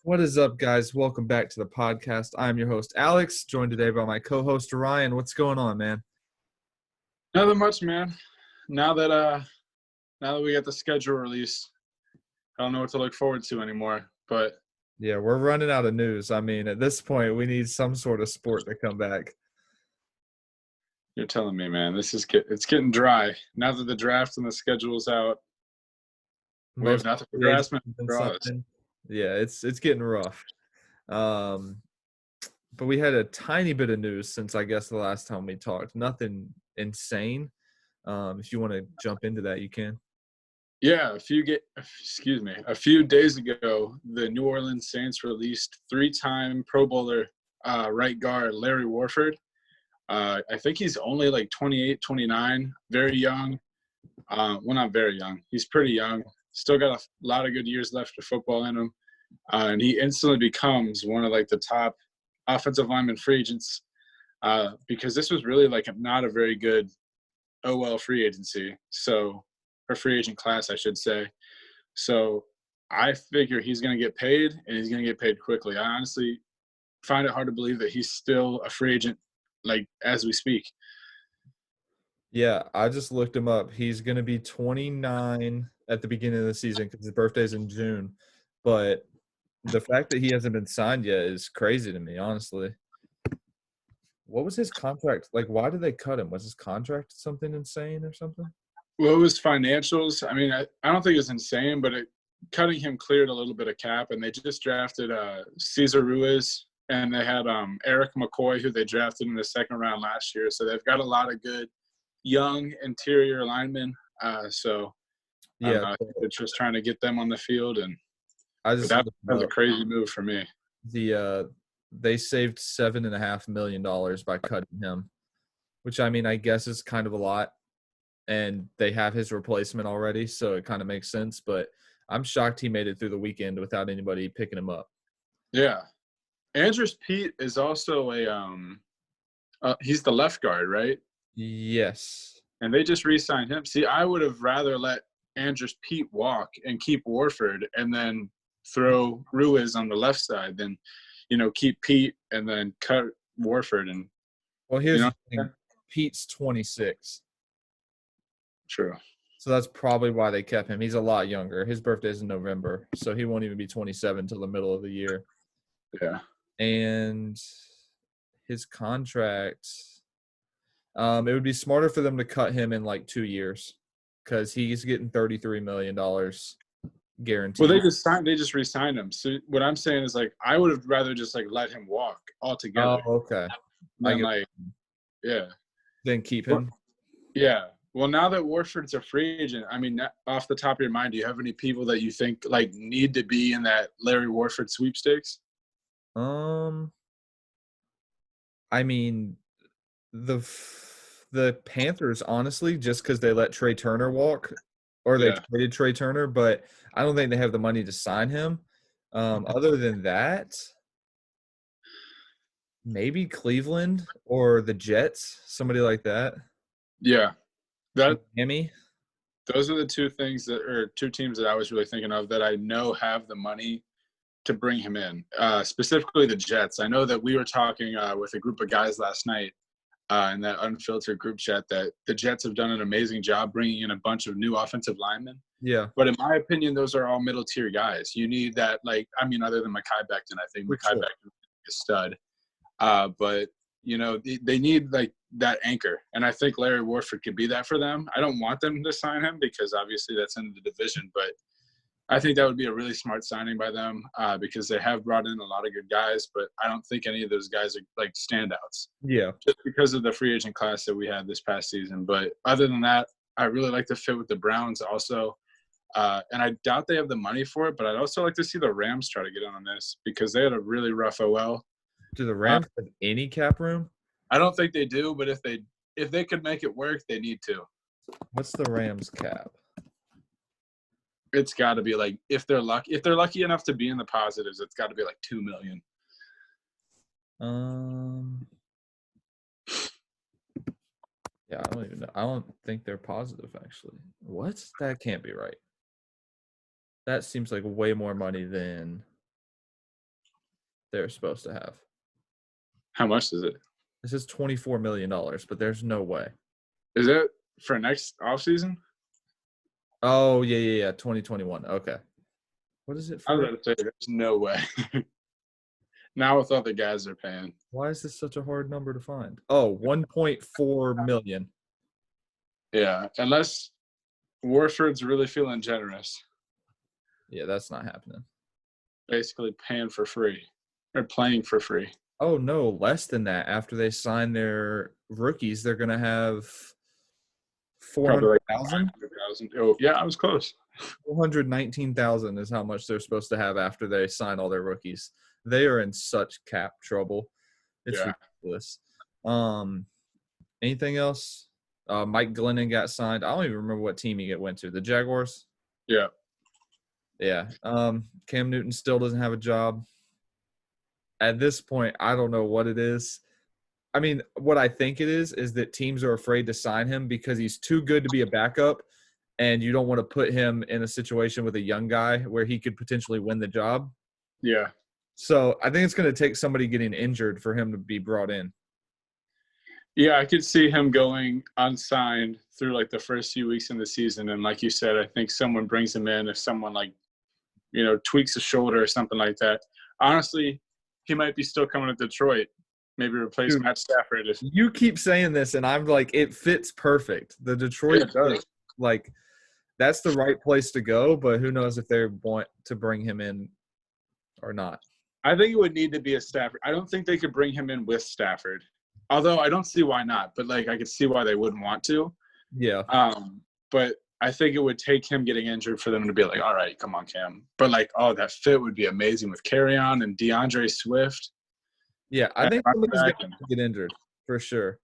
What is up, guys? Welcome back to the podcast. I'm your host, Alex, joined today by my co-host, Ryan. What's going on, man? Nothing much, man. Now that we got the schedule released, I don't know what to look forward to anymore. But Yeah, we're running out of news. I mean, at this point, we need some sort of sport to come back. you're telling me, man, it's getting dry. Now that the draft and the schedule's out, we have Most nothing to free agents grasp and have been draw us. signed. Yeah, it's getting rough. Um, but we had a tiny bit of news since I guess the last time we talked. Nothing insane. If you want to jump into that, you can. Yeah, a few days ago, the New Orleans Saints released three-time Pro Bowler right guard Larry Warford. I think he's only like 28, 29, very young. Well, not very young. He's pretty young. Still got a lot of good years left of football in him. And he instantly becomes one of like the top offensive lineman free agents because this was really like not a very good OL free agency. So, or free agent class, I should say. So I figure he's going to get paid and he's going to get paid quickly. I honestly find it hard to believe that he's still a free agent like as we speak. Yeah, I just looked him up. He's going to be 29 at the beginning of the season because his birthday's in June. But the fact that he hasn't been signed yet is crazy to me, honestly. What was his contract? Like, why did they cut him? Was his contract something insane or something? Well, it was financials. I mean, I don't think it's insane, but cutting him cleared a little bit of cap, and they just drafted Cesar Ruiz, and they had Eric McCoy, who they drafted in the second round last year. So they've got a lot of good young interior linemen. Yeah, I think they're just trying to get them on the field, and I just that looked him was a up. crazy move for me. They saved $7.5 million by cutting him, which I mean, I guess is kind of a lot. And they have his replacement already, so it kind of makes sense. But I'm shocked he made it through the weekend without anybody picking him up. Yeah, Andrews Pete is also he's the left guard, right? Yes. And they just re-signed him. See, I would have rather let Andrews Pete walk and keep Warford and then throw Ruiz on the left side than, keep Pete and then cut Warford. And, Well, you here's know, the thing. Pete's 26. true. So that's probably why they kept him. He's a lot younger. His birthday's in November, so he won't even be 27 till the middle of the year. Yeah. And his contract, it would be smarter for them to cut him in like 2 years because he's getting $33 million guaranteed. Well, they just re-signed him. So what I'm saying is like, I would have rather just like let him walk altogether. Oh, okay. Than like, yeah. Then keep him. Yeah. Well, now that Warford's a free agent, I mean, off the top of your mind, do you have any people that you think like need to be in that Larry Warford sweepstakes? I mean, the Panthers, honestly, just because they let Trey Turner walk, or they Yeah. traded Trey Turner, but I don't think they have the money to sign him. Other than that, maybe Cleveland or the Jets, somebody like that. Yeah. Miami. Those are the two teams that I was really thinking of that I know have the money to bring him in. Specifically the Jets. I know that we were talking with a group of guys last night in that unfiltered group chat that the Jets have done an amazing job bringing in a bunch of new offensive linemen. Yeah. But in my opinion, those are all middle tier guys. You need that, other than Mekhi Becton, I think Mekhi Becton is a stud. But they need like that anchor, and I think Larry Warford could be that for them. I don't want them to sign him because obviously that's in the division, but I think that would be a really smart signing by them because they have brought in a lot of good guys, but I don't think any of those guys are like standouts. Yeah. Just because of the free agent class that we had this past season. But other than that, I really like the fit with the Browns also. And I doubt they have the money for it, but I'd also like to see the Rams try to get in on this because they had a really rough OL. Do the Rams have any cap room? I don't think they do, but if they could make it work, they need to. What's the Rams cap? It's got to be like if they're lucky enough to be in the positives, it's got to be like $2 million. Yeah, I don't even know. I don't think they're positive actually. What? That can't be right. That seems like way more money than they're supposed to have. How much is it? This is $24 million, but there's no way. Is it for next offseason? Oh, yeah, 2021. Okay. What is it I was for? about to say, there's no way. Now with all the guys they're paying. Why is this such a hard number to find? Oh, 1.4 million. Yeah, unless Warford's really feeling generous. Yeah, that's not happening. Basically paying for free or playing for free. Oh, no, less than that. After they sign their rookies, they're going to have Probably like 400,000. 500,000. Oh, yeah, I was close. 419,000 is how much they're supposed to have after they sign all their rookies. They are in such cap trouble. It's ridiculous. Anything else? Mike Glennon got signed. I don't even remember what team he went to. The Jaguars? Yeah. Yeah. Cam Newton still doesn't have a job. At this point, I don't know what it is. I mean, what I think it is that teams are afraid to sign him because he's too good to be a backup, and you don't want to put him in a situation with a young guy where he could potentially win the job. Yeah. So I think it's going to take somebody getting injured for him to be brought in. Yeah, I could see him going unsigned through like the first few weeks in the season. And like you said, I think someone brings him in if someone like, tweaks a shoulder or something like that. Honestly, he might be still coming to Detroit. Maybe replace Matt Stafford. If you keep saying this, and I'm like, it fits perfect. The Detroit, like, that's the right place to go, but who knows if they want to bring him in or not. I think it would need to be a Stafford. I don't think they could bring him in with Stafford, although I don't see why not. But like, I could see why they wouldn't want to. Yeah. But I think it would take him getting injured for them to be like, all right, come on, Cam. But like, oh, that fit would be amazing with Carry-On and DeAndre Swift. Yeah, I think somebody's going to get injured for sure,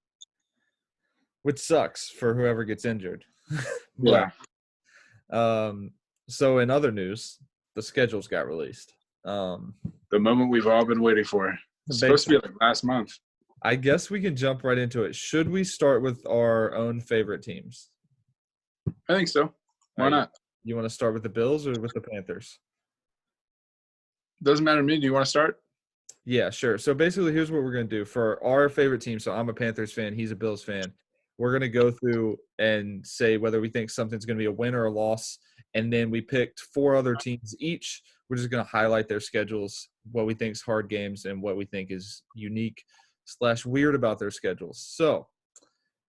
which sucks for whoever gets injured. Yeah. So in other news, the schedules got released. The moment we've all been waiting for. It's supposed to be like last month. I guess we can jump right into it. Should we start with our own favorite teams? I think so. Why not? You want to start with the Bills or with the Panthers? Doesn't matter to me. Do you want to start? Yeah, sure. So basically, here's what we're going to do. For our favorite team, so I'm a Panthers fan, he's a Bills fan. We're going to go through and say whether we think something's going to be a win or a loss. And then we picked 4 other teams each. We're just going to highlight their schedules, what we think is hard games, and what we think is unique/weird about their schedules. So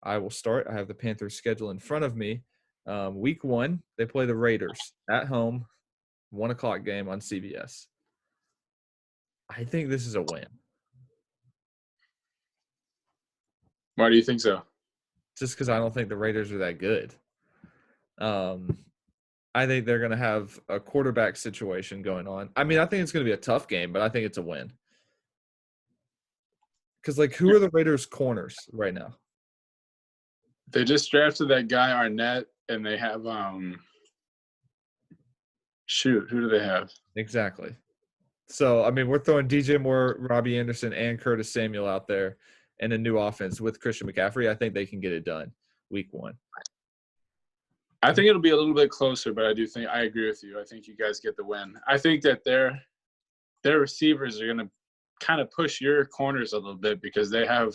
I will start. I have the Panthers schedule in front of me. Week 1, they play the Raiders at home, 1 o'clock game on CBS. I think this is a win. Why do you think so? Just because I don't think the Raiders are that good. I think they're going to have a quarterback situation going on. I mean, I think it's going to be a tough game, but I think it's a win. Because, like, who are the Raiders' corners right now? They just drafted that guy Arnett, and they have who do they have? Exactly. So, I mean, we're throwing DJ Moore, Robbie Anderson, and Curtis Samuel out there in a new offense with Christian McCaffrey. I think they can get it done week 1. I think it'll be a little bit closer, but I agree with you. I think you guys get the win. I think that their receivers are going to kind of push your corners a little bit because they have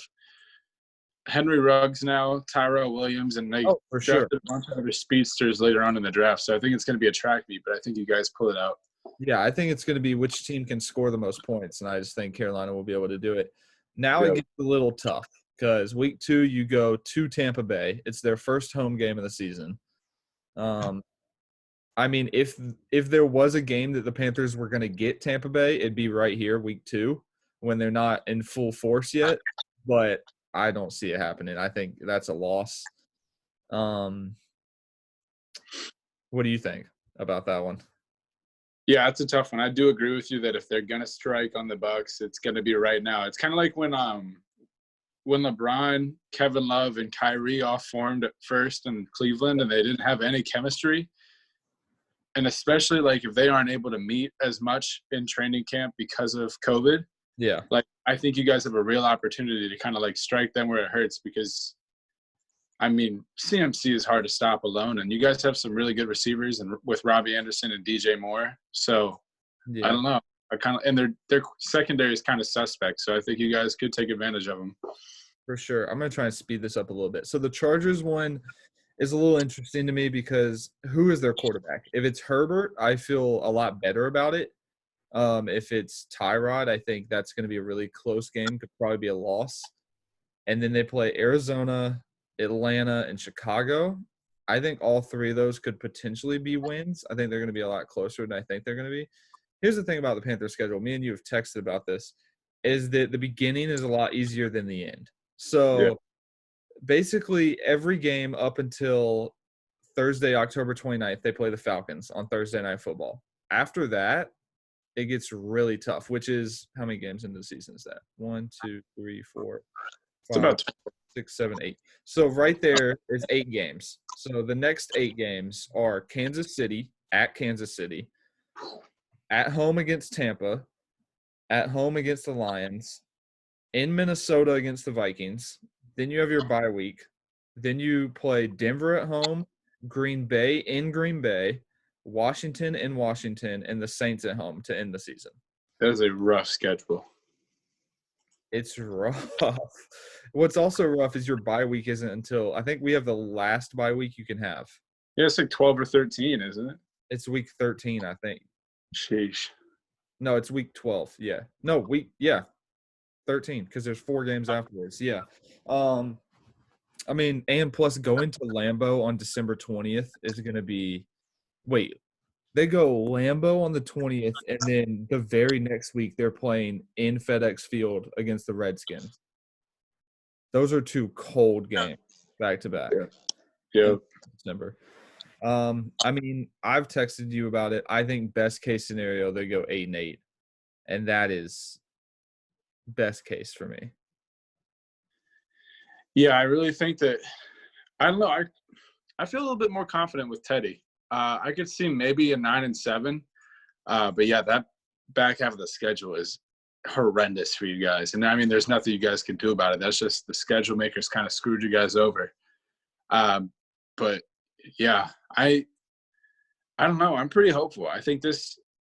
Henry Ruggs now, Tyrell Williams, and they drafted a bunch of other speedsters later on in the draft. So I think it's going to be a track meet, but I think you guys pull it out. Yeah, I think it's going to be which team can score the most points, and I just think Carolina will be able to do it. Now it gets a little tough because week 2 you go to Tampa Bay. It's their first home game of the season. I mean, if there was a game that the Panthers were going to get Tampa Bay, it'd be right here, week 2, when they're not in full force yet. But I don't see it happening. I think that's a loss. What do you think about that one? Yeah, it's a tough one. I do agree with you that if they're going to strike on the Bucs, it's going to be right now. It's kind of like when LeBron, Kevin Love, and Kyrie all formed at first in Cleveland and they didn't have any chemistry. And especially like if they aren't able to meet as much in training camp because of COVID. Yeah. Like I think you guys have a real opportunity to kind of like strike them where it hurts because I mean, CMC is hard to stop alone, and you guys have some really good receivers and with Robbie Anderson and DJ Moore. So I don't know. and their secondary is kind of suspect. So I think you guys could take advantage of them. For sure. I'm going to try and speed this up a little bit. So the Chargers one is a little interesting to me because who is their quarterback? If it's Herbert, I feel a lot better about it. If it's Tyrod, I think that's going to be a really close game. Could probably be a loss. And then they play Arizona, Atlanta, and Chicago. I think all three of those could potentially be wins. I think they're going to be a lot closer than I think they're going to be. Here's the thing about the Panthers schedule. Me and you have texted about this, is that the beginning is a lot easier than the end. So basically every game up until Thursday, October 29th, they play the Falcons on Thursday Night Football. After that, it gets really tough, which is how many games into the season is that? 1, 2, 3, 4, It's 5, about 6, 7, 8. So right there is 8 games. So the next 8 games are Kansas City, at home against Tampa, at home against the Lions, in Minnesota against the Vikings. Then you have your bye week. Then you play Denver at home, Green Bay in Green Bay, Washington in Washington, and the Saints at home to end the season. That is a rough schedule. It's rough. What's also rough is your bye week isn't until – I think we have the last bye week you can have. Yeah, it's like 12 or 13, isn't it? It's week 13, I think. Sheesh. No, it's week 12. Yeah. 13 because there's 4 games afterwards. Yeah. I mean, and plus going to Lambeau on December 20th is going to be – wait, they go Lambeau on the 20th, and then the very next week they're playing in FedEx Field against the Redskins. Those are 2 cold games back to back. Yeah. December. I mean, I've texted you about it. I think best case scenario they go 8-8, and that is best case for me. Yeah, I really think that – I don't know. I feel a little bit more confident with Teddy. I could see maybe a 9-7. But, yeah, that back half of the schedule is horrendous for you guys. And, I mean, there's nothing you guys can do about it. That's just the schedule makers kind of screwed you guys over. But, yeah, I don't know. I'm pretty hopeful. I think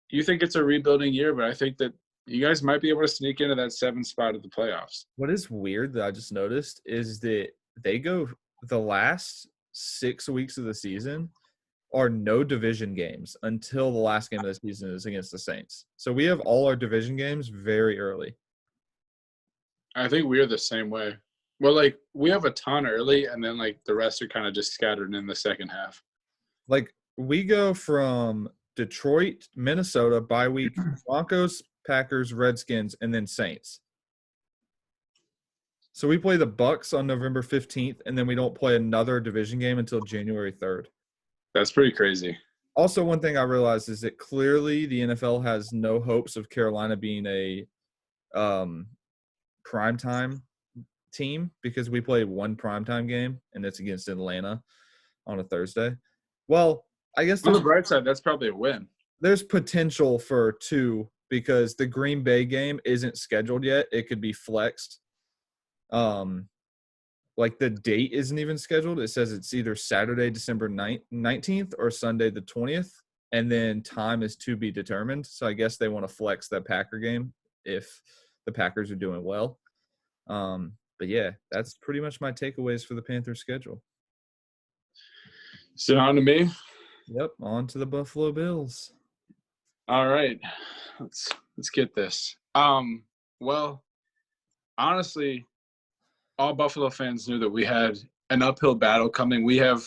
you think it's a rebuilding year, but I think that you guys might be able to sneak into that 7th spot of the playoffs. What is weird that I just noticed is that they go the last 6 weeks of the season are no division games until the last game of the season is against the Saints. So we have all our division games very early. I think we're the same way. Well, like, we have a ton early, and then, like, the rest are kind of just scattered in the second half. Like, we go from Detroit, Minnesota, bye week, Broncos, Packers, Redskins, and then Saints. So we play the Bucks on November 15th, and then we don't play another division game until January 3rd. That's pretty crazy. Also, one thing I realized is that clearly the NFL has no hopes of Carolina being a primetime team because we play one primetime game, and it's against Atlanta on a Thursday. Well, I guess on the bright side, that's probably a win. There's potential for 2 because the Green Bay game isn't scheduled yet. It could be flexed. Like the date isn't even scheduled. It says it's either Saturday, December 19th or Sunday the 20th, and then time is to be determined. So I guess they want to flex that Packer game if the Packers are doing well. But, yeah, that's pretty much my takeaways for the Panthers schedule. So on to me? Yep, on to the Buffalo Bills. All right. Let's get this. Well, honestly, all Buffalo fans knew that we had an uphill battle coming. We have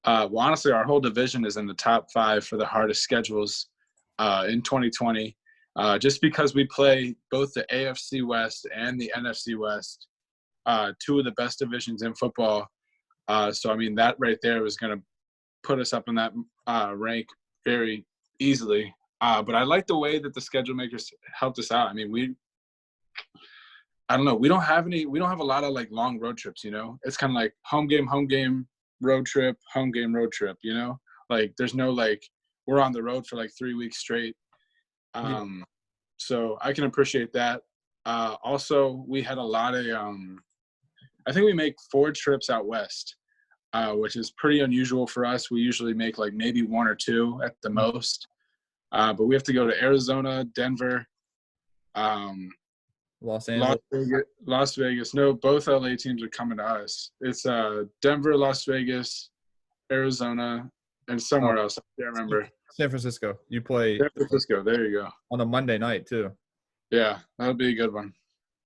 honestly, our whole division is in the top 5 for the hardest schedules in 2020, just because we play both the AFC West and the NFC West, 2 of the best divisions in football. So, I mean, that right there was going to put us up in that rank very easily. But I like the way that the schedule makers helped us out. I mean, I don't know. We don't have a lot of like long road trips, you know. It's kind of like home game, road trip, home game, road trip, you know. Like there's no like we're on the road for like 3 weeks straight. So I can appreciate that. Also, we had a lot of I think we make 4 trips out west, which is pretty unusual for us. We usually make like maybe 1 or 2 at the most. But we have to go to Arizona, Denver, Los Angeles. Las Vegas. No, both LA teams are coming to us. It's Denver, Las Vegas, Arizona, and somewhere else. I can't remember. San Francisco. You play San Francisco. There you go. on a Monday night too. Yeah, that'll be a good one.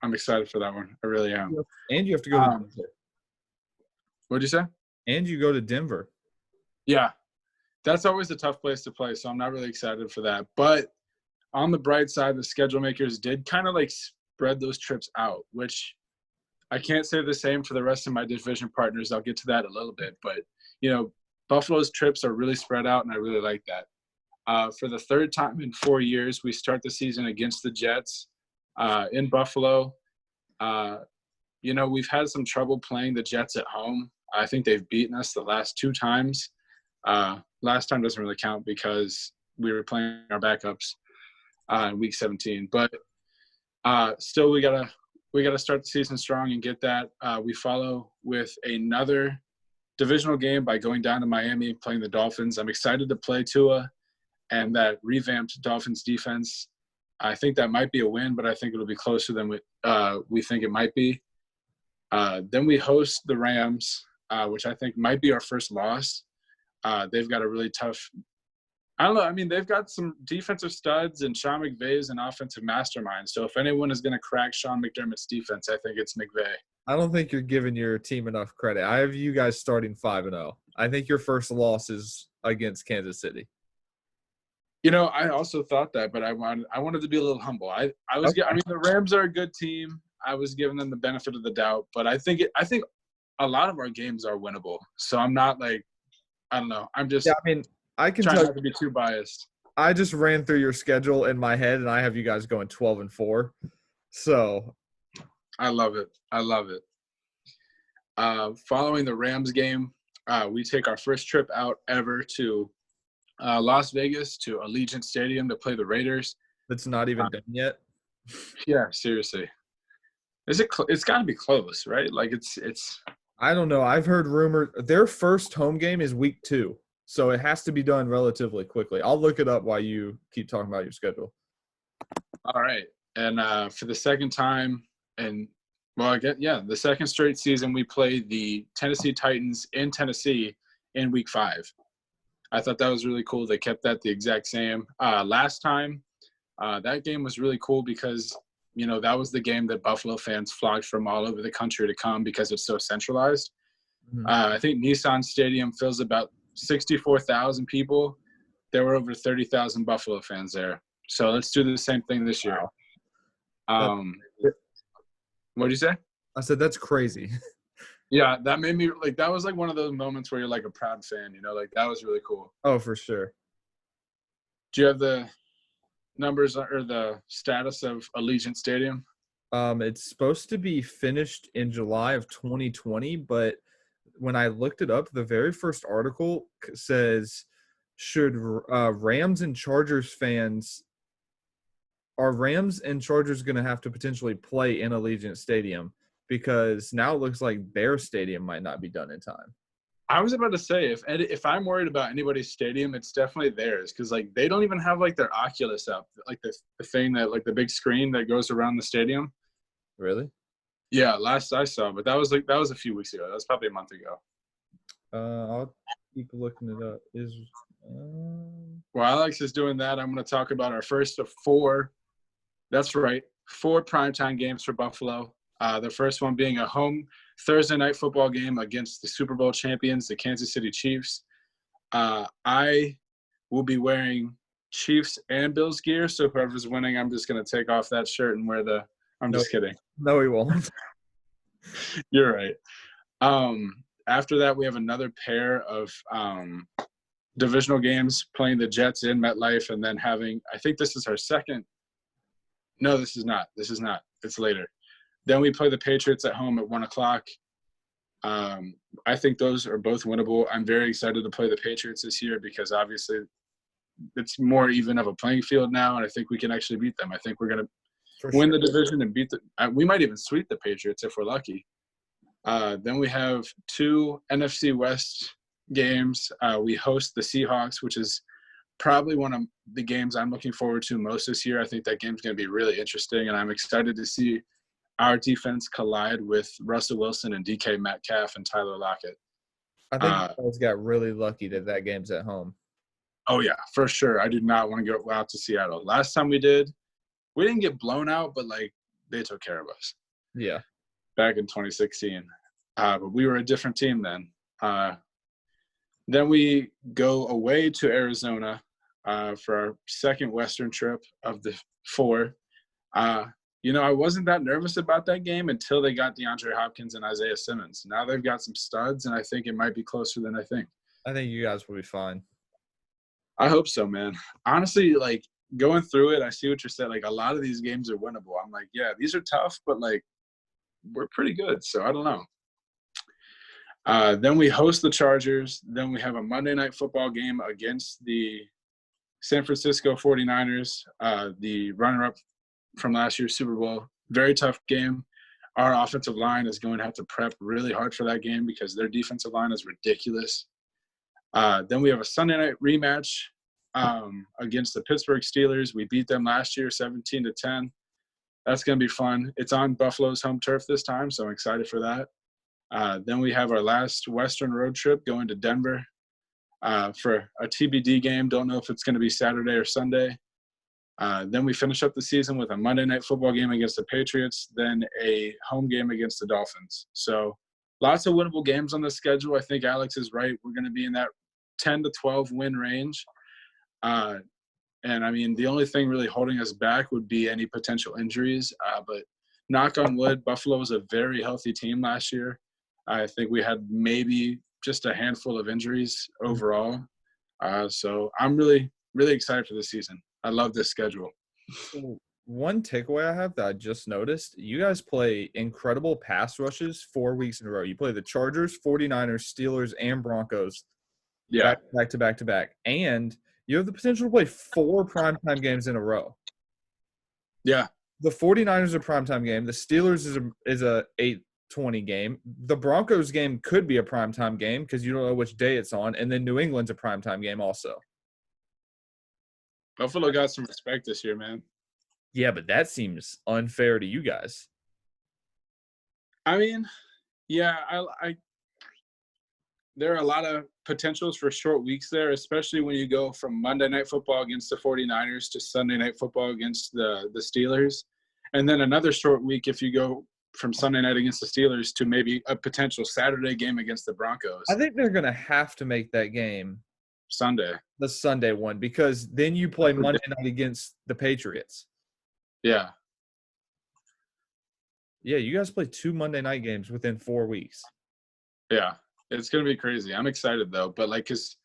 I'm excited for that one. I really am. And you have to go to Denver. What'd you say? And you go to Denver. Yeah, that's always a tough place to play, so I'm not really excited for that. But on the bright side, the schedule makers did kind of like spread those trips out, which I can't say the same for the rest of my division partners. I'll get to that a little bit. But, Buffalo's trips are really spread out, and I really like that. For the third time in 4 years, we start the season against the Jets in Buffalo. We've had some trouble playing the Jets at home. I think they've beaten us the last 2 times. Last time doesn't really count because we were playing our backups in week 17. But still, we gotta start the season strong and get that. We follow with another divisional game by going down to Miami, playing the Dolphins. I'm excited to play Tua and that revamped Dolphins defense. I think that might be a win, but I think it'll be closer than we think it might be. Then we host the Rams, which I think might be our first loss. They've got a really tough – I don't know. I mean, they've got some defensive studs, and Sean McVay is an offensive mastermind. So if anyone is going to crack Sean McDermott's defense, I think it's McVay. I don't think you're giving your team enough credit. I have you guys starting 5-0. I think your first loss is against Kansas City. I also thought that, but I wanted to be a little humble. I mean, the Rams are a good team. I was giving them the benefit of the doubt, but I think a lot of our games are winnable. So I'm not like, I don't know. I'm just I can trying tell not to be too biased. I just ran through your schedule in my head, and I have you guys going 12-4. So I love it. Following the Rams game, we take our first trip out ever to Las Vegas, to Allegiant Stadium to play the Raiders. It's not even done yet. Yeah, seriously. Is it? It's got to be close, right? Like it's. I don't know. I've heard rumors. Their first home game is week 2, so it has to be done relatively quickly. I'll look it up while you keep talking about your schedule. All right, and for the second time, the second straight season, we play the Tennessee Titans in Tennessee in week 5. I thought that was really cool. They kept that the exact same. Last time, that game was really cool because, that was the game that Buffalo fans flocked from all over the country to come because it's so centralized. Mm-hmm. I think Nissan Stadium fills about 64,000 people. There were over 30,000 Buffalo fans there. So let's do the same thing this year. What did you say? I said, that's crazy. Yeah, that made me – that was one of those moments where you're a proud fan, that was really cool. Oh, for sure. Do you have the numbers or the status of Allegiant Stadium? It's supposed to be finished in July of 2020, but when I looked it up, the very first article says, should Rams and Chargers fans – are Rams and Chargers going to have to potentially play in Allegiant Stadium? Because now it looks like their stadium might not be done in time. I was about to say, if I'm worried about anybody's stadium, it's definitely theirs. Because, they don't even have, their Oculus up. The thing that, the big screen that goes around the stadium. Really? Yeah, last I saw. But that was a few weeks ago. That was probably a month ago. I'll keep looking it up. While Alex is doing that, I'm going to talk about our first of 4. That's right, 4 primetime games for Buffalo. The first one being a home Thursday night football game against the Super Bowl champions, the Kansas City Chiefs. I will be wearing Chiefs and Bills gear, so whoever's winning, I'm just going to take off that shirt and wear just kidding. No, he won't. You're right. After that, we have another pair of divisional games, playing the Jets in MetLife, and then having – I think this is our second – no, this is not. It's later. Then we play the Patriots at home at 1:00. I think those are both winnable. I'm very excited to play the Patriots this year because obviously it's more even of a playing field now, and I think we can actually beat them. I think we're going to win the division and beat we might even sweep the Patriots if we're lucky. Then we have 2 NFC West games. We host the Seahawks, which is probably one of the games I'm looking forward to most this year. I think that game's going to be really interesting, and I'm excited to see our defense collide with Russell Wilson and DK Metcalf and Tyler Lockett. I think you guys got really lucky that that game's at home. Oh, yeah, for sure. I do not want to go out to Seattle. Last time we didn't get blown out, but, like, they took care of us. Yeah. Back in 2016. But we were a different team then. Then we go away to Arizona for our second Western trip of the 4. I wasn't that nervous about that game until they got DeAndre Hopkins and Isaiah Simmons. Now they've got some studs, and I think it might be closer than I think. I think you guys will be fine. I hope so, man. Honestly, like, going through it, I see what you're saying. Like, a lot of these games are winnable. I'm like, yeah, these are tough, but, like, we're pretty good. So I don't know. Then we host the Chargers. Then we have a Monday Night Football game against the San Francisco 49ers, the runner-up from last year's Super Bowl. Very tough game. Our offensive line is going to have to prep really hard for that game because their defensive line is ridiculous. Then we have a Sunday night rematch against the Pittsburgh Steelers. We beat them last year 17-10. That's going to be fun. It's on Buffalo's home turf this time, so I'm excited for that. Then we have our last Western road trip going to Denver for a TBD game. Don't know if it's going to be Saturday or Sunday. Then we finish up the season with a Monday Night Football game against the Patriots, then a home game against the Dolphins. So lots of winnable games on the schedule. I think Alex is right. We're going to be in that 10 to 12 win range. And, I mean, the only thing really holding us back would be any potential injuries. But knock on wood, Buffalo was a very healthy team last year. I think we had maybe just a handful of injuries overall. So I'm really, really excited for this season. I love this schedule. So one takeaway I have that I just noticed, you guys play incredible pass rushes 4 weeks in a row. You play the Chargers, 49ers, Steelers, and Broncos Yeah. back to back to back. And you have the potential to play 4 primetime games in a row. Yeah. The 49ers are a primetime game. The Steelers is a 8:20 game. The Broncos game could be a primetime game because you don't know which day it's on. And then New England's a primetime game also. Buffalo got some respect this year, man. Yeah, but that seems unfair to you guys. I mean, yeah, there are a lot of potentials for short weeks there, especially when you go from Monday Night Football against the 49ers to Sunday Night Football against the Steelers. And then another short week if you go from Sunday night against the Steelers to maybe a potential Saturday game against the Broncos. I think they're going to have to make that game Sunday. The Sunday one, because then you play Monday night against the Patriots. Yeah. Yeah, you guys play 2 Monday night games within 4 weeks. Yeah. It's going to be crazy. I'm excited, though. But, like, because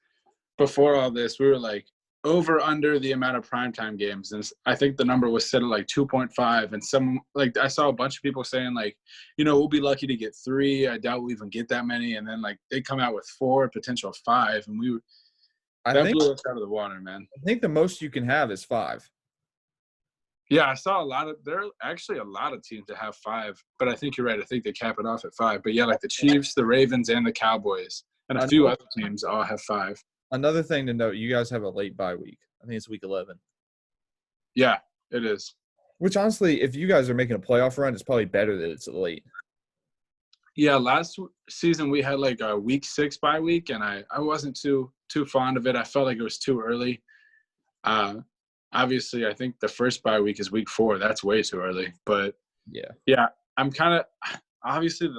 before all this, we were, like, over under the amount of primetime games. And I think the number was set at, like, 2.5. And some – like, I saw a bunch of people saying, like, we'll be lucky to get 3. I doubt we'll even get that many. And then, like, they come out with 4, potential 5. And that blew us out of the water, man. I think the most you can have is 5. Yeah, I saw there are actually a lot of teams that have 5, but I think you're right. I think they cap it off at 5. But yeah, like the Chiefs, the Ravens, and the Cowboys, and a few other teams all have 5. Another thing to note, you guys have a late bye week. I think it's week 11. Yeah, it is. Which honestly, if you guys are making a playoff run, it's probably better that it's late. Yeah, last season we had like a week 6 bye week, and I wasn't too fond of it. I felt like it was too early. Obviously, I think the first bye week is week 4. That's way too early. But yeah, I'm kind of obviously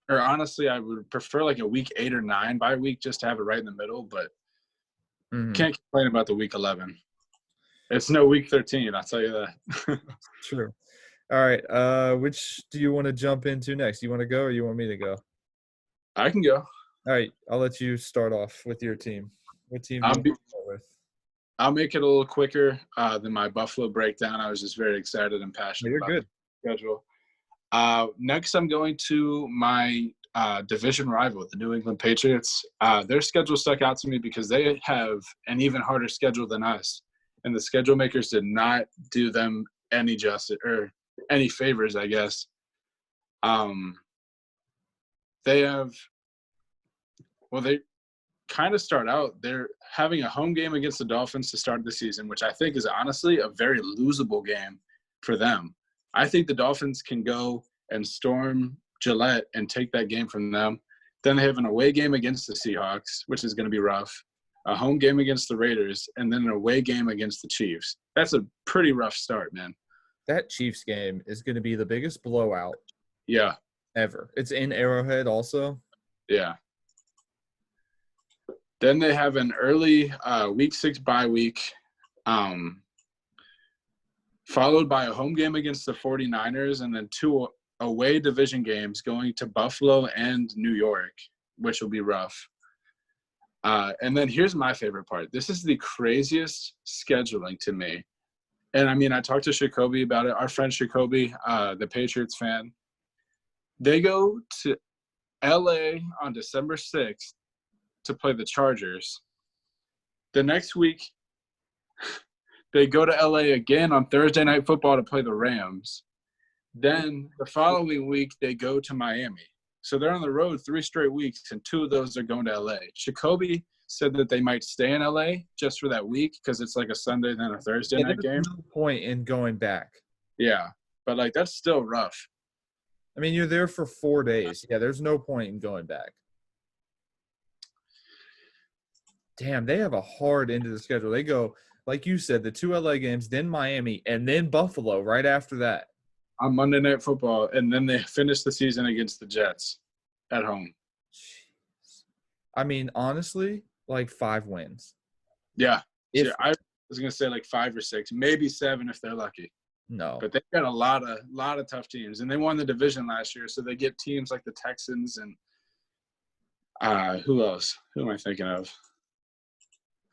honestly, I would prefer like a week 8 or 9 bye week just to have it right in the middle. But can't complain about the week 11. It's no week 13. I'll tell you that. True. All right. Which do you want to jump into next? You want to go or you want me to go? I can go. All right. I'll let you start off with your team. What team do you want to start with? I'll make it a little quicker than my Buffalo breakdown. I was just very excited and passionate about the schedule. Next, I'm going to my division rival, the New England Patriots. Their schedule stuck out to me because they have an even harder schedule than us, and the schedule makers did not do them any justice or any favors, I guess. They kind of start out, they're having a home game against the Dolphins to start the season, which I think is honestly a very losable game for them. I think the Dolphins can go and storm Gillette and take that game from them. Then they have an away game against the Seahawks, which is going to be rough, a home game against the Raiders, and then an away game against the Chiefs. That's a pretty rough start, man. That Chiefs game is going to be the biggest blowout Yeah. ever. It's in Arrowhead also. Yeah. Then they have an early week 6 bye week, followed by a home game against the 49ers, and then 2 away division games going to Buffalo and New York, which will be rough. And then here's my favorite part. This is the craziest scheduling to me. And, I mean, I talked to Jacoby about it. Our friend Jacoby, the Patriots fan, they go to L.A. on December 6th to play the Chargers. The next week, they go to L.A. again on Thursday Night Football to play the Rams. Then the following week, they go to Miami. So they're on the road 3 straight weeks, and 2 of those are going to L.A. Jacoby said that they might stay in L.A. just for that week because it's like a Sunday then a Thursday night game. There's no point in going back. Yeah, but, like, that's still rough. I mean, you're there for 4 days. Yeah, there's no point in going back. Damn, they have a hard end of the schedule. They go, like you said, the 2 LA games, then Miami, and then Buffalo right after that. On Monday Night Football, and then they finish the season against the Jets at home. Jeez. I mean, honestly, like 5 wins. Yeah. I was going to say like 5 or 6, maybe 7 if they're lucky. No. But they've got a lot of tough teams, and they won the division last year, so they get teams like the Texans and who else? Who am I thinking of?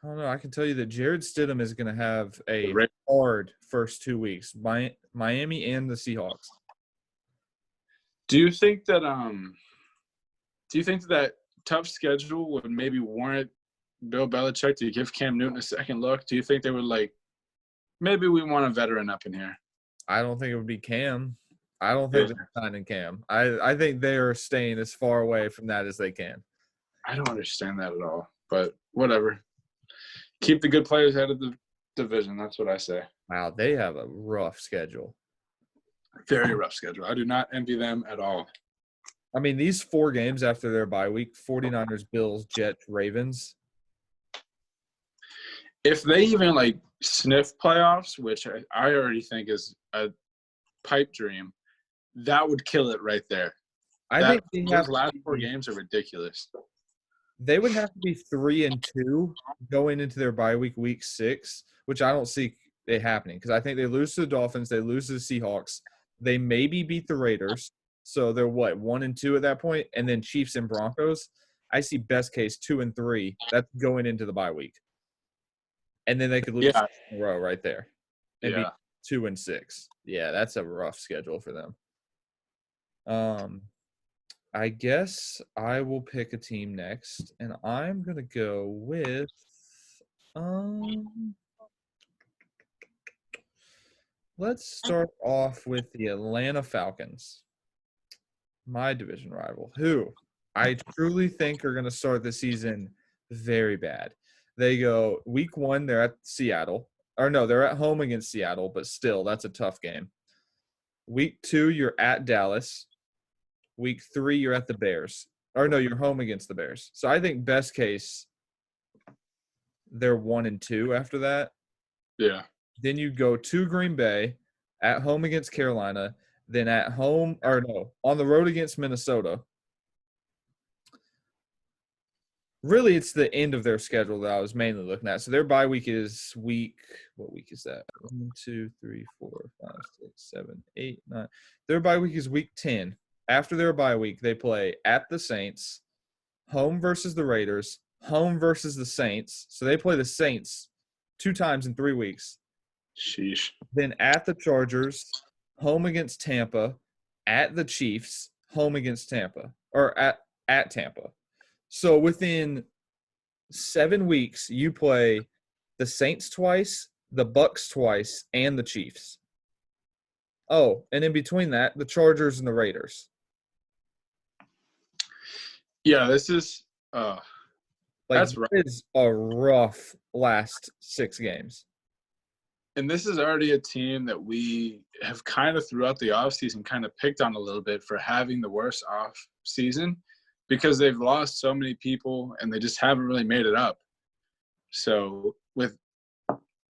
I don't know. I can tell you that Jared Stidham is going to have a hard first 2 weeks. Miami and the Seahawks. Do you think that that tough schedule would maybe warrant Bill Belichick to give Cam Newton a second look? Do you think they would like, maybe we want a veteran up in here? I don't think it would be Cam. I don't think they're signing Cam. I think they are staying as far away from that as they can. I don't understand that at all, but whatever. Keep the good players out of the division. That's what I say. Wow, they have a rough schedule. Very rough schedule. I do not envy them at all. I mean, these 4 games after their bye week, 49ers, Bills, Jets, Ravens. If they even, like, sniff playoffs, which I already think is a pipe dream, that would kill it right there. I think those last 4 games are ridiculous. They would have to be 3-2 going into their bye week, week 6, which I don't see it happening because I think they lose to the Dolphins, they lose to the Seahawks, they maybe beat the Raiders, so they're 1-2 at that point, and then Chiefs and Broncos. I see best case 2-3. That's going into the bye week, and then they could lose in a row right there, and be 2-6. Yeah, that's a rough schedule for them. I guess I will pick a team next, and I'm going to go with let's start off with the Atlanta Falcons, my division rival, who I truly think are going to start the season very bad. They go week 1, they're at Seattle. Or no, they're at home against Seattle, but still, that's a tough game. Week 2, you're at Dallas. Week 3, you're at the Bears. Or no, you're home against the Bears. So I think best case, they're 1-2 after that. Yeah. Then you go to Green Bay, at home against Carolina, then at home – or no, on the road against Minnesota. Really, it's the end of their schedule that I was mainly looking at. So their bye week is week – what week is that? 1, 2, 3, 4, 5, 6, 7, 8, 9. Their bye week is week 10. After their bye week, they play at the Saints, home versus the Raiders, home versus the Saints. So they play the Saints 2 times in 3 weeks. Sheesh. Then at the Chargers, home against Tampa, at the Chiefs, home against Tampa, or at Tampa. So within 7 weeks, you play the Saints twice, the Bucs twice, and the Chiefs. Oh, and in between that, the Chargers and the Raiders. Yeah, this is Like, That's right. it is a rough last 6 games. And this is already a team that we have kind of throughout the offseason kind of picked on a little bit for having the worst off season because they've lost so many people and they just haven't really made it up. So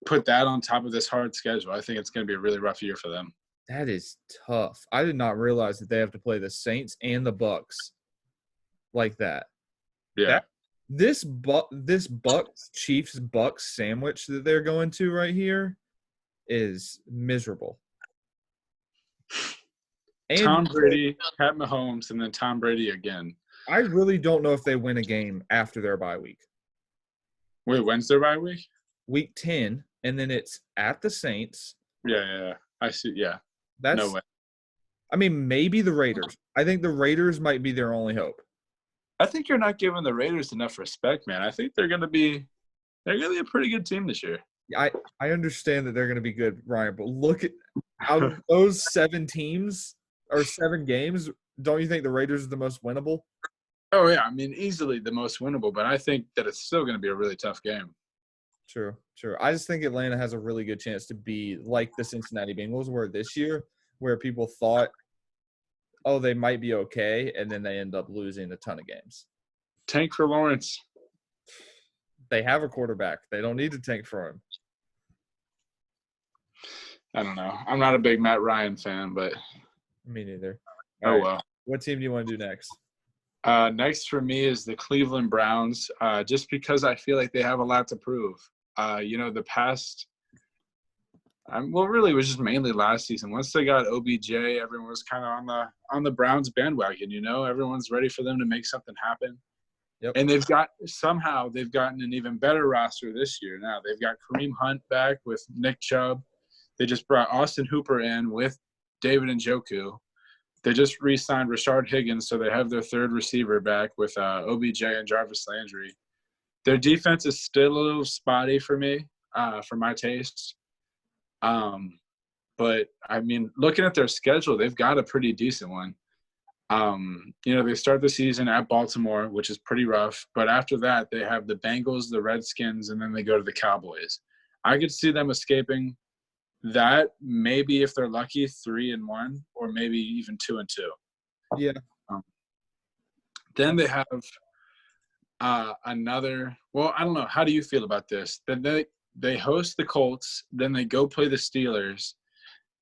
put that on top of this hard schedule, I think it's going to be a really rough year for them. That is tough. I did not realize that they have to play the Saints and the Bucks like that. Yeah. This Bucks Chiefs Bucks sandwich that they're going to right here is miserable. And Tom Brady, Pat Mahomes, and then Tom Brady again. I really don't know if they win a game after their bye week. Wait, when's their bye week? Week 10, and then it's at the Saints. Yeah. I see. Yeah. That's No way. I mean, maybe the Raiders. I think the Raiders might be their only hope. I think you're not giving the Raiders enough respect, man. I think they're going to be a pretty good team this year. I understand that they're going to be good, Ryan, but look at out of those 7 teams or 7 games, don't you think the Raiders are the most winnable? Oh, yeah. I mean, easily the most winnable, but I think that it's still going to be a really tough game. True. I just think Atlanta has a really good chance to be like the Cincinnati Bengals were this year, where people thought, oh, they might be okay, and then they end up losing a ton of games. Tank for Lawrence. They have a quarterback. They don't need to tank for him. I don't know. I'm not a big Matt Ryan fan, but Me neither. oh All right. well. What team do you want to do next? Next for me is the Cleveland Browns, just because I feel like they have a lot to prove. The past really it was just mainly last season. Once they got OBJ, everyone was kind of on the Browns bandwagon. Everyone's ready for them to make something happen. Yep. And they've gotten an even better roster this year. Now they've got Kareem Hunt back with Nick Chubb. They just brought Austin Hooper in with David Njoku. They just re-signed Rashard Higgins, so they have their third receiver back with OBJ and Jarvis Landry. Their defense is still a little spotty for me, for my taste. But, I mean, looking at their schedule, they've got a pretty decent one. They start the season at Baltimore, which is pretty rough. But after that, they have the Bengals, the Redskins, and then they go to the Cowboys. I could see them escaping that, maybe if they're lucky, 3-1, or maybe even 2-2. Yeah. Then they have another. Well, I don't know. How do you feel about this? Then they host the Colts. Then they go play the Steelers.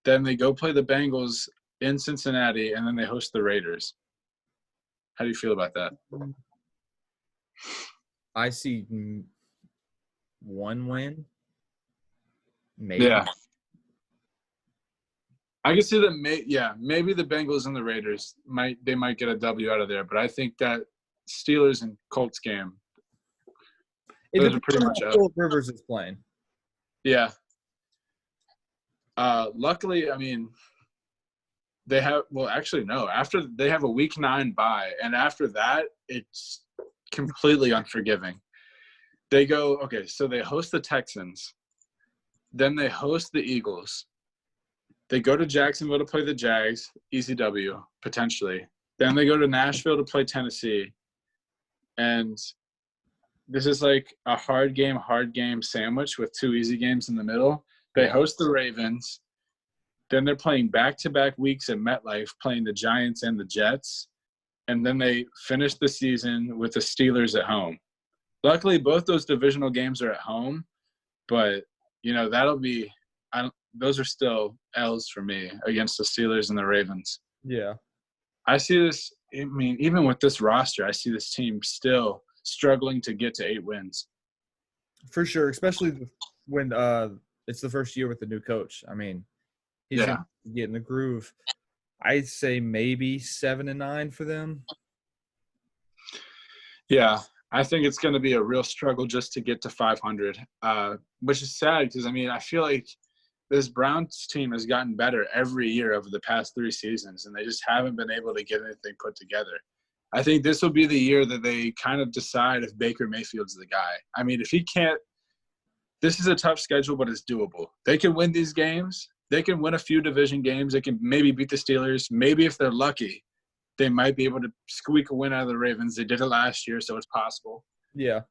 Then they go play the Bengals in Cincinnati, and then they host the Raiders. How do you feel about that? I see 1 win. Maybe. Yeah. I can see that. Maybe the Bengals and the Raiders might get a W out of there, but I think that Steelers and Colts game, those are pretty much out. Philip Rivers is playing. Yeah. Luckily, I mean, they have – well, actually, no. After they have a Week 9 bye, and after that, it's completely unforgiving. They go – okay, so they host the Texans. Then they host the Eagles. They go to Jacksonville to play the Jags, easy W, potentially. Then they go to Nashville to play Tennessee. And this is like a hard game sandwich with 2 easy games in the middle. They host the Ravens. Then they're playing back-to-back weeks at MetLife, playing the Giants and the Jets. And then they finish the season with the Steelers at home. Luckily, both those divisional games are at home. But, that'll be those are still L's for me against the Steelers and the Ravens. Yeah. I see this – I mean, even with this roster, I see this team still struggling to get to 8 wins. For sure, especially when it's the first year with the new coach. I mean, he's getting the groove. I'd say maybe 7-9 for them. Yeah, I think it's going to be a real struggle just to get to 500, which is sad because, I mean, I feel like this Browns team has gotten better every year over the past 3 seasons, and they just haven't been able to get anything put together. I think this will be the year that they kind of decide if Baker Mayfield's the guy. I mean, if he can't – this is a tough schedule, but it's doable. They can win these games. They can win a few division games. They can maybe beat the Steelers. Maybe if they're lucky, they might be able to squeak a win out of the Ravens. They did it last year, so it's possible. Yeah.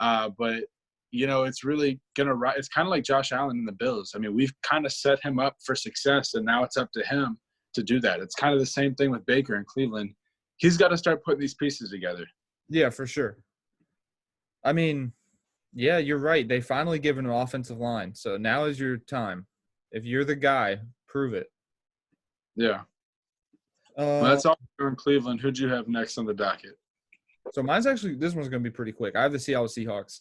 But it's really it's kind of like Josh Allen and the Bills. I mean, we've kind of set him up for success, and now it's up to him to do that. It's kind of the same thing with Baker in Cleveland. He's got to start putting these pieces together. Yeah, for sure. I mean, yeah, you're right. They finally given an offensive line. So now is your time. If you're the guy, prove it. Yeah. Well, that's all in Cleveland. Who'd you have next on the docket? So mine's actually – this one's going to be pretty quick. I have the Seattle Seahawks.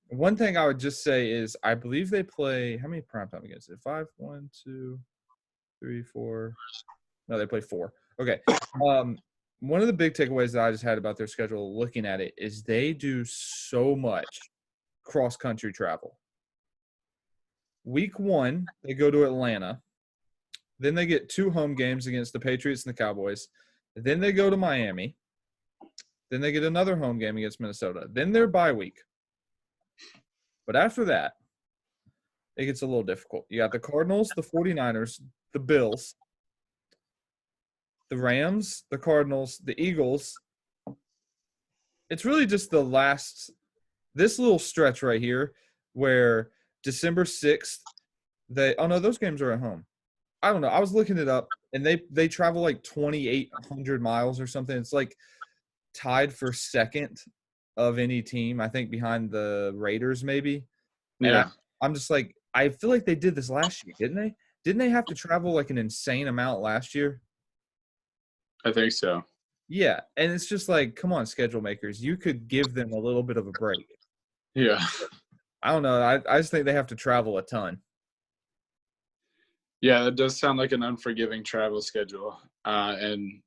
One thing I would just say is I believe they play – how many primetime games? Is it 5? 1, 2, 3, 4 – no, they play 4. Okay. One of the big takeaways that I just had about their schedule looking at it is they do so much cross-country travel. Week 1, they go to Atlanta. Then they get 2 home games against the Patriots and the Cowboys. Then they go to Miami. Then they get another home game against Minnesota. Then their bye week. But after that, it gets a little difficult. You got the Cardinals, the 49ers, the Bills, the Rams, the Cardinals, the Eagles. It's really just this little stretch right here where December 6th, those games are at home. I don't know. I was looking it up, and they travel like 2,800 miles or something. It's like tied for second of any team, I think, behind the Raiders maybe. Yeah. And I'm just like, I feel like they did this last year, didn't they? Didn't they have to travel like an insane amount last year? I think so. Yeah, and it's just like, come on, schedule makers. You could give them a little bit of a break. Yeah. I don't know. I just think they have to travel a ton. Yeah, that does sound like an unforgiving travel schedule. And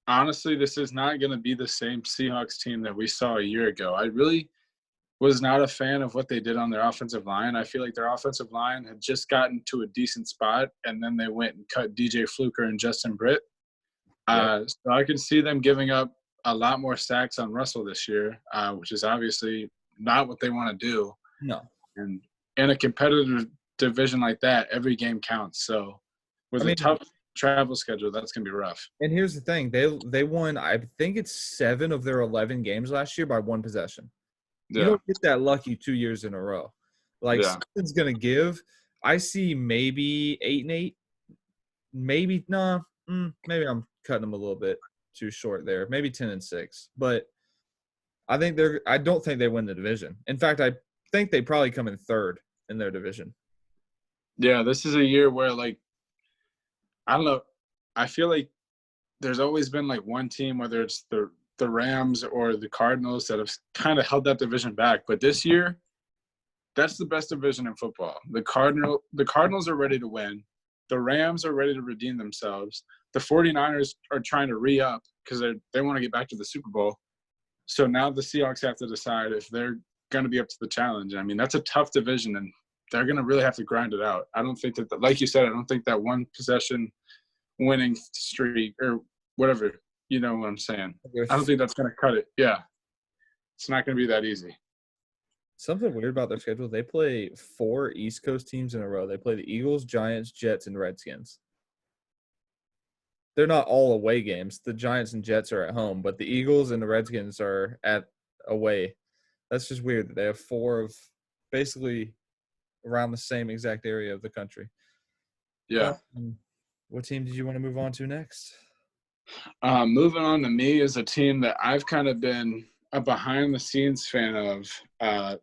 honestly, this is not going to be the same Seahawks team that we saw a year ago. I really was not a fan of what they did on their offensive line. I feel like their offensive line had just gotten to a decent spot, and then they went and cut DJ Fluker and Justin Britt. So I can see them giving up a lot more sacks on Russell this year, which is obviously not what they want to do. No. And in a competitive division like that, every game counts. So with a tough travel schedule, that's going to be rough. And here's the thing. They won, I think it's 7 of their 11 games last year by 1 possession. Yeah. You don't get that lucky 2 years in a row. Like, something's going to give. I see maybe 8-8. Maybe maybe I'm cutting them a little bit too short there. Maybe 10-6. But I don't think they win the division. In fact, I think they probably come in 3rd in their division. Yeah, this is a year where, like, I don't know. I feel like there's always been like one team, whether it's the Rams or the Cardinals, that have kind of held that division back. But this year, that's the best division in football. The Cardinals are ready to win. The Rams are ready to redeem themselves. The 49ers are trying to re-up because they want to get back to the Super Bowl. So now the Seahawks have to decide if they're going to be up to the challenge. I mean, that's a tough division, and they're going to really have to grind it out. I don't think that, like you said, I don't think that one possession winning streak or whatever, you know what I'm saying. I don't think that's going to cut it. Yeah. It's not going to be that easy. Something weird about their schedule, they play 4 East Coast teams in a row. They play the Eagles, Giants, Jets, and Redskins. They're not all away games. The Giants and Jets are at home, but the Eagles and the Redskins are at away. That's just weird that they have 4 of basically around the same exact area of the country. Yeah. What team did you want to move on to next? Moving on to me is a team that I've kind of been a behind-the-scenes fan of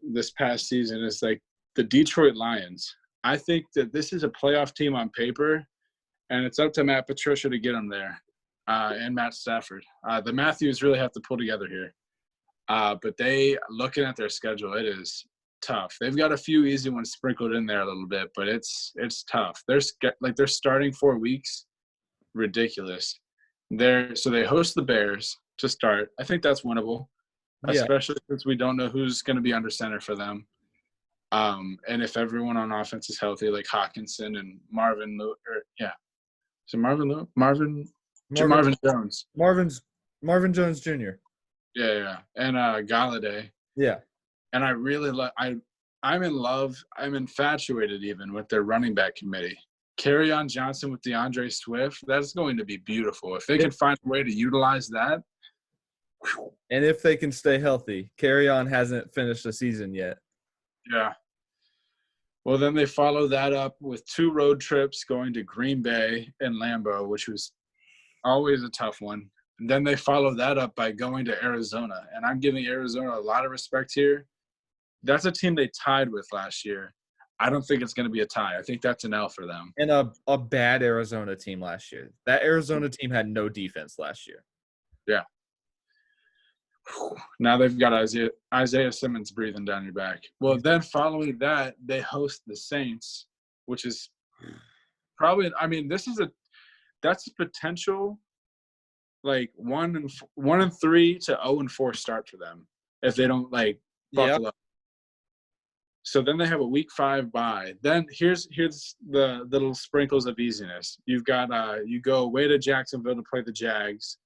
this past season is like the Detroit Lions. I think that this is a playoff team on paper, and it's up to Matt Patricia to get them there, and Matt Stafford. The Matthews really have to pull together here. But looking at their schedule, it is tough. They've got a few easy ones sprinkled in there a little bit, but it's tough. They're starting 4 weeks, ridiculous. So they host the Bears to start. I think that's winnable, especially since we don't know who's going to be under center for them. And if everyone on offense is healthy, like Hawkinson and Marvin Jones. Marvin Jones Jr. Yeah. And Galladay. Yeah. And I really I'm in love. I'm infatuated even with their running back committee. Kerryon Johnson with DeAndre Swift, that's going to be beautiful. If they can find a way to utilize that, And if they can stay healthy, Carry-On hasn't finished the season yet. Yeah. Well, then they follow that up with 2 road trips going to Green Bay and Lambeau, which was always a tough one. And then they follow that up by going to Arizona. And I'm giving Arizona a lot of respect here. That's a team they tied with last year. I don't think it's going to be a tie. I think that's an L for them. And a bad Arizona team last year. That Arizona team had no defense last year. Yeah. Now they've got Isaiah Simmons breathing down your back. Well, then following that, they host the Saints, which is probably – I mean, that's a potential like 1-3 to 0-4 start for them if they don't like buckle up. So then they have a week 5 bye. Then here's the little sprinkles of easiness. You've got you go away to Jacksonville to play the Jags.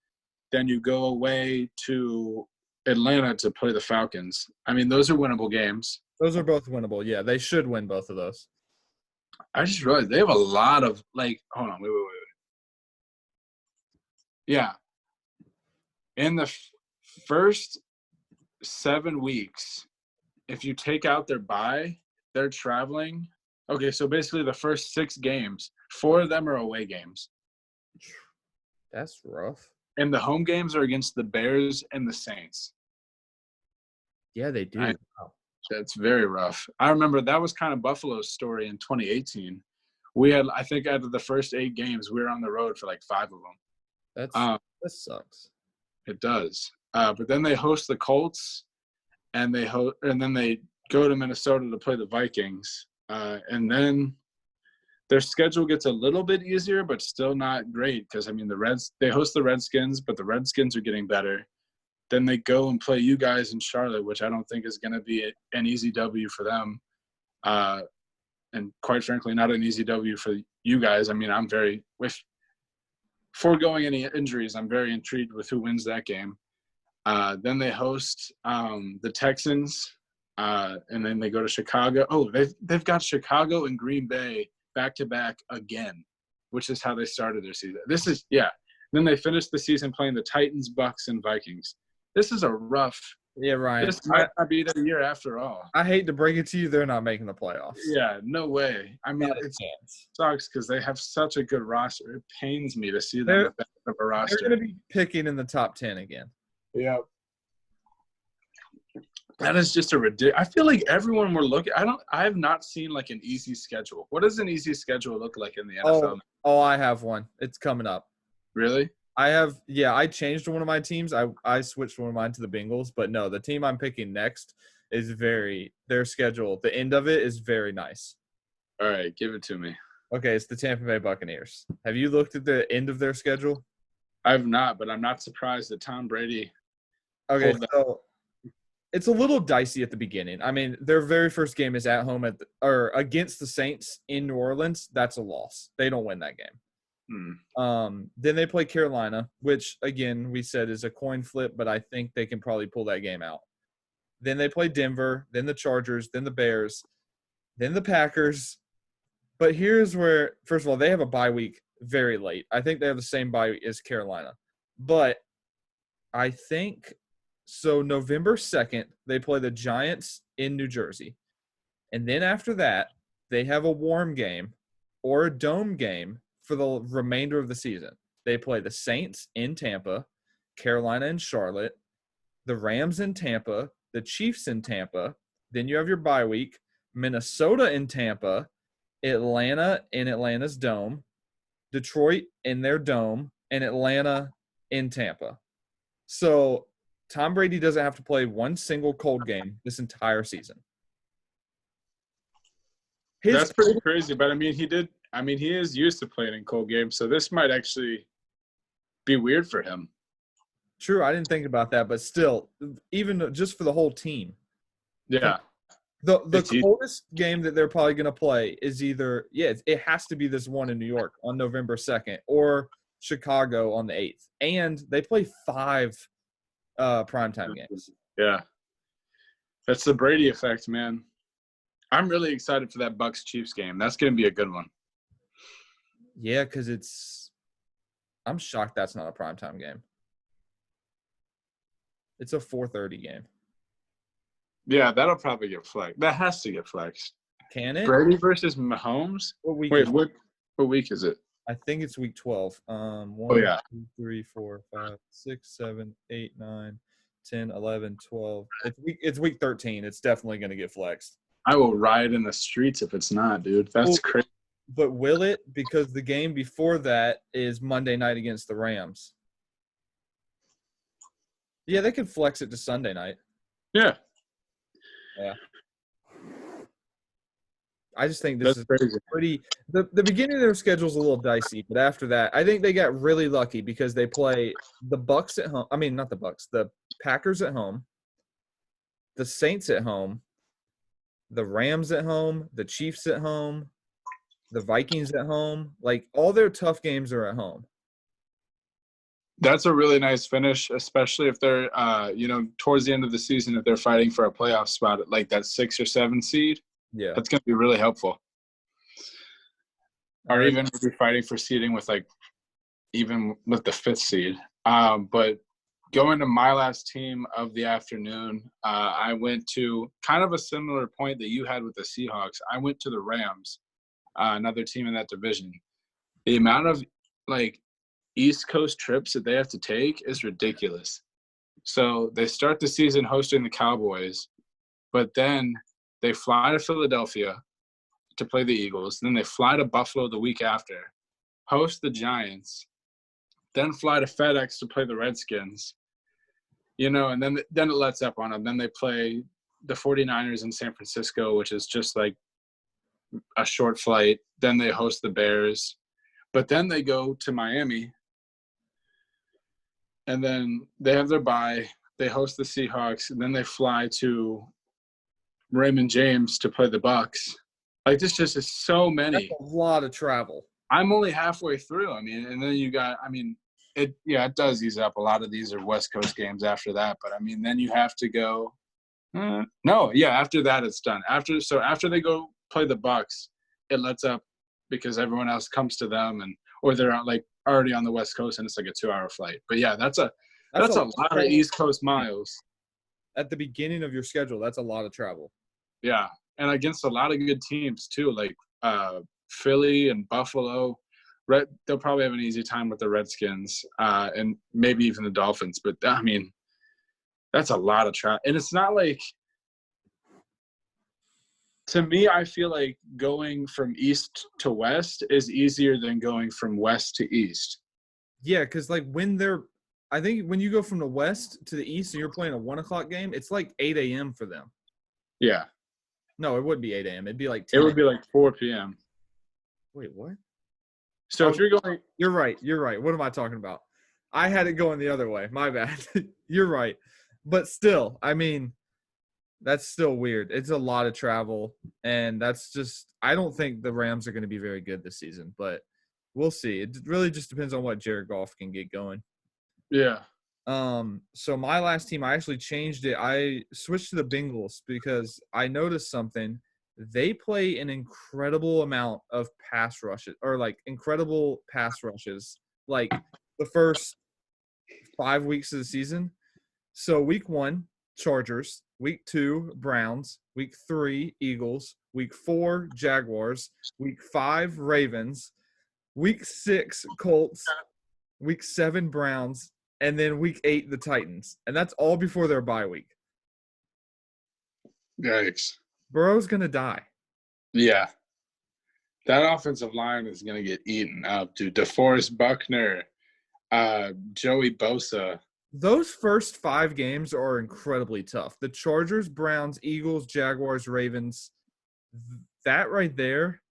Then you go away to Atlanta to play the Falcons. I mean, those are winnable games. Those are both winnable. Yeah, they should win both of those. I just realized they have a lot of like. Hold on, wait. Yeah, in the first 7 weeks, if you take out their bye, they're traveling. Okay, so basically the first 6 games, 4 of them are away games. That's rough. And the home games are against the Bears and the Saints. Yeah, they do. That's very rough. I remember that was kind of Buffalo's story in 2018. We had, I think, out of the first 8 games, we were on the road for like 5 of them. That sucks. It does. But then they host the Colts, and then they go to Minnesota to play the Vikings. And then their schedule gets a little bit easier, but still not great because, I mean, they host the Redskins, but the Redskins are getting better. Then they go and play you guys in Charlotte, which I don't think is going to be an easy W for them. And quite frankly, not an easy W for you guys. I mean, with foregoing any injuries, I'm very intrigued with who wins that game. Then they host the Texans, and then they go to Chicago. Oh, they've got Chicago and Green Bay back-to-back again, which is how they started their season. Then they finished the season playing the Titans, Bucks, and Vikings. This is a rough – Yeah, Ryan. This might not be the year after all. I hate to break it to you, they're not making the playoffs. Yeah, no way. I mean, it sucks because they have such a good roster. It pains me to see them at the end of a roster. They're going to be picking in the top 10 again. Yeah. That is just a ridiculous. I feel like everyone we're looking. I have not seen like an easy schedule. What does an easy schedule look like in the NFL? Oh, I have one. It's coming up. Really? I changed one of my teams. I switched one of mine to the Bengals, but no, the team I'm picking next is their schedule. The end of it is very nice. All right, give it to me. Okay, it's the Tampa Bay Buccaneers. Have you looked at the end of their schedule? I've not, but I'm not surprised that Tom Brady. Okay, so it's a little dicey at the beginning. I mean, their very first game is at home against the Saints in New Orleans. That's a loss. They don't win that game. Then they play Carolina, which, again, we said is a coin flip, but I think they can probably pull that game out. Then they play Denver, then the Chargers, then the Bears, then the Packers. But here's where, first of all, they have a bye week very late. I think they have the same bye as Carolina. But I think – so November 2nd, they play the Giants in New Jersey. And then after that, they have a warm game or a dome game for the remainder of the season. They play the Saints in Tampa, Carolina in Charlotte, the Rams in Tampa, the Chiefs in Tampa. Then you have your bye week, Minnesota in Tampa, Atlanta in Atlanta's dome, Detroit in their dome, and Atlanta in Tampa. So Tom Brady doesn't have to play one single cold game this entire season. That's pretty crazy, but I mean, he is used to playing in cold games, so this might actually be weird for him. True, I didn't think about that, but still, even just for the whole team. Yeah. The coldest game that they're probably going to play is either it has to be this one in New York on November 2nd or Chicago on the 8th. And they play 5 primetime games. Yeah. That's the Brady effect, man. I'm really excited for that Bucks-Chiefs game. That's going to be a good one. Yeah, because I'm shocked that's not a primetime game. It's a 4:30 game. Yeah, that'll probably get flexed. That has to get flexed. Can it? Brady versus Mahomes? What week Wait, is what week is it? I think it's week 12. Oh, 1, yeah. 2, 3, 4, 5, 6, 7, 8, 9, 10, 11, 12. It's week 13. It's definitely going to get flexed. I will riot in the streets if it's not, dude. That's crazy. But will it? Because the game before that is Monday night against the Rams. Yeah, they could flex it to Sunday night. Yeah. Yeah. I just think this is crazy. pretty – the beginning of their schedule is a little dicey, but after that, I think they got really lucky because they play the Bucks at home – I mean, not the Bucks, the Packers at home, the Saints at home, the Rams at home, the Chiefs at home, the Vikings at home. Like, all their tough games are at home. That's a really nice finish, especially if they're, towards the end of the season, if they're fighting for a playoff spot at like that 6 or 7 seed. Yeah. That's going to be really helpful. Or even if you're fighting for seeding with even with the 5th seed. But going to my last team of the afternoon, I went to kind of a similar point that you had with the Seahawks. I went to the Rams, another team in that division. The amount of East Coast trips that they have to take is ridiculous. So they start the season hosting the Cowboys, but then they fly to Philadelphia to play the Eagles. Then they fly to Buffalo the week after, host the Giants, then fly to FedEx to play the Redskins. And then it lets up on them. Then they play the 49ers in San Francisco, which is just like a short flight. Then they host the Bears. But then they go to Miami. And then they have their bye. They host the Seahawks. And then they fly to Raymond James to play the Bucks. This just is so many. That's a lot of travel. I'm only halfway through. And then you got, it does ease up. A lot of these are West Coast games after that. But, then you have to go. After that it's done. After they go play the Bucks, it lets up because everyone else comes to them or they're already on the West Coast and it's like a 2-hour flight. But yeah, that's a lot of East Coast miles. At the beginning of your schedule, that's a lot of travel. Yeah, and against a lot of good teams too, like Philly and Buffalo. They'll probably have an easy time with the Redskins and maybe even the Dolphins. But, that's a lot of travel. And it's not to me, I feel like going from east to west is easier than going from west to east. Yeah, because I think when you go from the west to the east and you're playing a 1 o'clock game, it's 8 a.m. for them. Yeah. No, it wouldn't be 8 a.m. It'd be 10. It would be 4 p.m. Wait, what? So if you're going – You're right. What am I talking about? I had it going the other way. My bad. You're right. But still, that's still weird. It's a lot of travel, and that's just – I don't think the Rams are going to be very good this season, but we'll see. It really just depends on what Jared Goff can get going. Yeah. So my last team, I actually changed it. I switched to the Bengals because I noticed something. They play an incredible amount of pass rushes incredible pass rushes the first 5 weeks of the season. So week 1, Chargers, week 2, Browns, week 3, Eagles, week 4, Jaguars, week 5, Ravens, week 6, Colts, week 7, Browns, and then week 8, the Titans. And that's all before their bye week. Yikes. Burrow's going to die. Yeah. That offensive line is going to get eaten up, dude. DeForest Buckner, Joey Bosa. Those first 5 games are incredibly tough. The Chargers, Browns, Eagles, Jaguars, Ravens. That right there,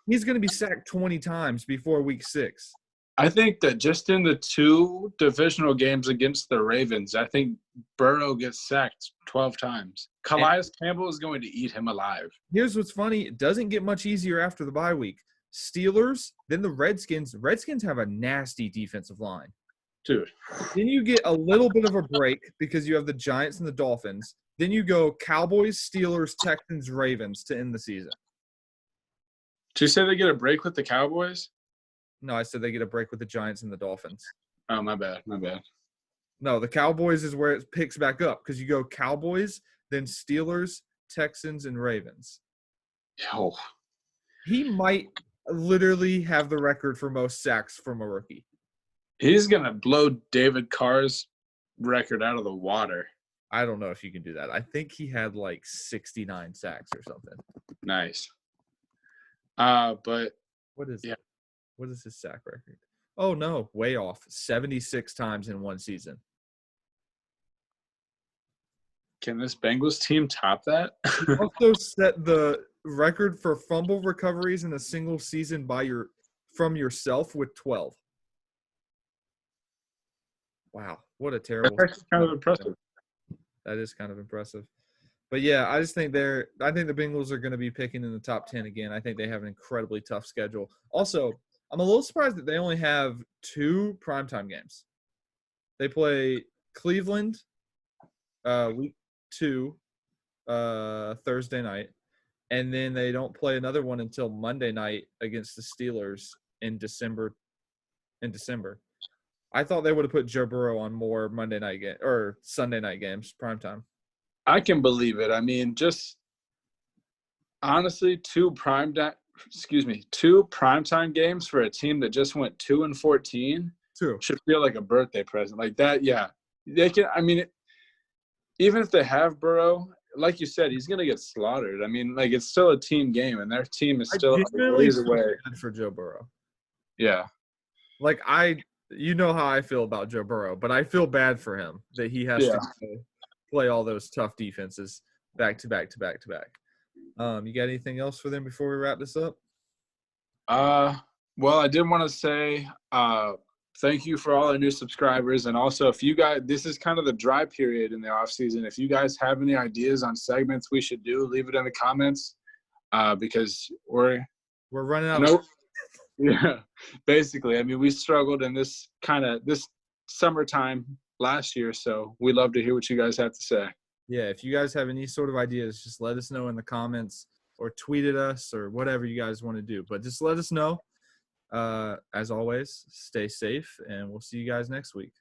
he's going to be sacked 20 times before week 6. I think that just in the 2 divisional games against the Ravens, I think Burrow gets sacked 12 times. Calais Campbell is going to eat him alive. Here's what's funny. It doesn't get much easier after the bye week. Steelers, then the Redskins. Redskins have a nasty defensive line. Dude. Then you get a little bit of a break because you have the Giants and the Dolphins. Then you go Cowboys, Steelers, Texans, Ravens to end the season. Did you say they get a break with the Cowboys? No, I said they get a break with the Giants and the Dolphins. Oh, my bad. No, No, the Cowboys is where it picks back up because you go Cowboys, then Steelers, Texans, and Ravens. Yo, He might literally have the record for most sacks from a rookie. he's going to blow David Carr's record out of the water. I don't know if you can do that. I think he had like 69 sacks or something. Nice. But What is yeah. it? What is his sack record? Oh, no, way off. 76 times in one season. Can this Bengals team top that? Also set the record for fumble recoveries in a single season from yourself with 12. Wow, what a terrible. That's actually kind of impressive. That is kind of impressive. But yeah, I think the Bengals are going to be picking in the top 10 again. I think they have an incredibly tough schedule. Also, I'm a little surprised that they only have 2 primetime games. They play Cleveland week 2 Thursday night, and then they don't play another one until Monday night against the Steelers in December. I thought they would have put Joe Burrow on more Monday night or Sunday night games, primetime. I can believe it. I mean, just honestly, 2 primetime games for a team that just went 2-14 should feel like a birthday present. Like that, yeah. They can. I mean, even if they have Burrow, like you said, he's gonna get slaughtered. I mean, like it's still a team game, and their team is still ways away. For Joe Burrow. Yeah. Like you know how I feel about Joe Burrow, but I feel bad for him that he has to play all those tough defenses back to back to back to back. You got anything else for them before we wrap this up? Well, I did want to say thank you for all our new subscribers. And also, if you guys – this is kind of the dry period in the offseason. If you guys have any ideas on segments we should do, leave it in the comments because we're running out of – Yeah, basically. I mean, we struggled in this summertime last year, so we'd love to hear what you guys have to say. Yeah, if you guys have any sort of ideas, just let us know in the comments or tweet at us or whatever you guys want to do. But just let us know. As always, stay safe, and we'll see you guys next week.